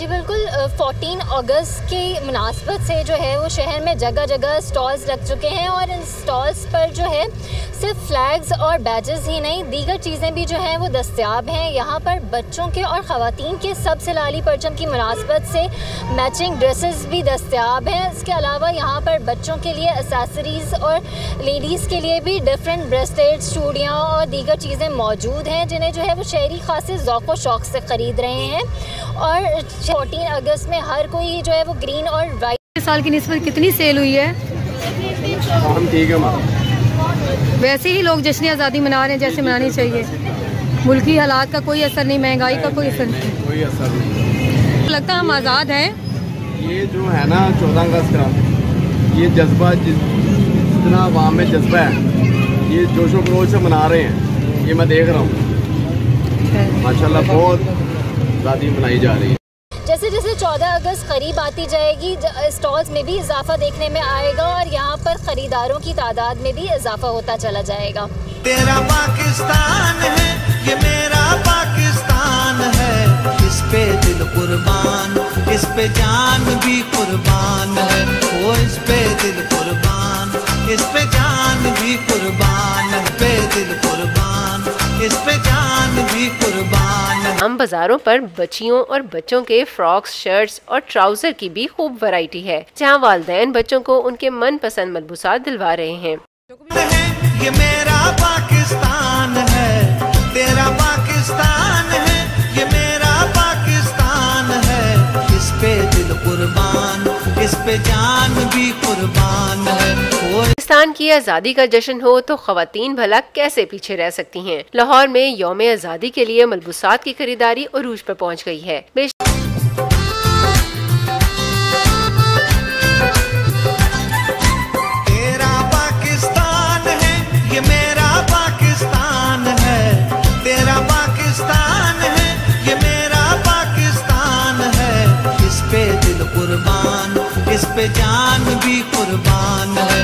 जी बिल्कुल, 14 अगस्त की मुनासबत से जो है वो शहर में जगह जगह स्टॉल्स लग चुके हैं और इन स्टॉल्स पर जो है सिर्फ फ्लैग्स और बैजेस ही नहीं, दीगर चीज़ें भी जो हैं वो दस्तयाब हैं। यहाँ पर बच्चों के और ख़वातीन के सबसे लाली परचम की मुनासबत से मैचिंग ड्रेसेस भी दस्तयाब हैं। इसके अलावा यहाँ पर बच्चों के लिए एक्सेसरीज़ और लेडीज़ के लिए भी डिफरेंट ब्रेसलेट्स, चूड़ियाँ और दीगर चीज़ें मौजूद हैं, जिन्हें जो है वो शहरी खासे ज़ौक़ व शौक़ से ख़रीद रहे हैं। और 14 अगस्त में हर कोई जो है वो ग्रीन और वाइट। साल की निस्बत कितनी सेल हुई है? हम ठीक है। वैसे ही लोग जश्न आज़ादी मना रहे हैं जैसे मनानी चाहिए। मुल्की हालात का कोई असर नहीं, महंगाई का कोई असर नहीं, कोई असर नहीं। लगता हम आज़ाद हैं। ये जो है ना 14 अगस्त का ये जज्बा, जितना अवाम में जज्बा है, ये जोशो खरोश से मना रहे हैं। ये मैं देख रहा हूँ माशाल्लाह बहुत आज़ादी मनाई जा रही है। जैसे जैसे 14 अगस्त करीब आती जाएगी स्टॉल्स में भी इजाफा देखने में आएगा और यहाँ पर ख़रीदारों की तादाद में भी इजाफा होता चला जाएगा। तेरा पाकिस्तान है, ये मेरा पाकिस्तान है, इस पे दिल कुर्बान, इस पे जान भी कुर्बान है। वो इस पे दिल कुर्बान, इस पे जान भी कुर्बान, इस पे दिल कुर्बान, इस पे जान भी कुर्बान। हम बाजारों पर बच्चियों और बच्चों के फ्रॉक्स, शर्ट्स और ट्राउजर की भी खूब वैरायटी है, जहां वालिदैन बच्चों को उनके मनपसंद मलबूसात दिलवा रहे हैं। ये मेरा पाकिस्तान है, तेरा पाकिस्तान है, ये मेरा पाकिस्तान है, इस पे दिल कुर्बान, इस पे जान भी कुर्बान है। पाकिस्तान की आज़ादी का जश्न हो तो ख़वातीन भला कैसे पीछे रह सकती हैं। लाहौर में यौम आज़ादी के लिए मलबूसात की खरीदारी उरूज पर पहुँच गई है। तेरा पाकिस्तान है, ये मेरा पाकिस्तान है, तेरा पाकिस्तान है, ये मेरा पाकिस्तान है, इस पे दिल कुर्बान, इस पे जान भी कुर्बान है।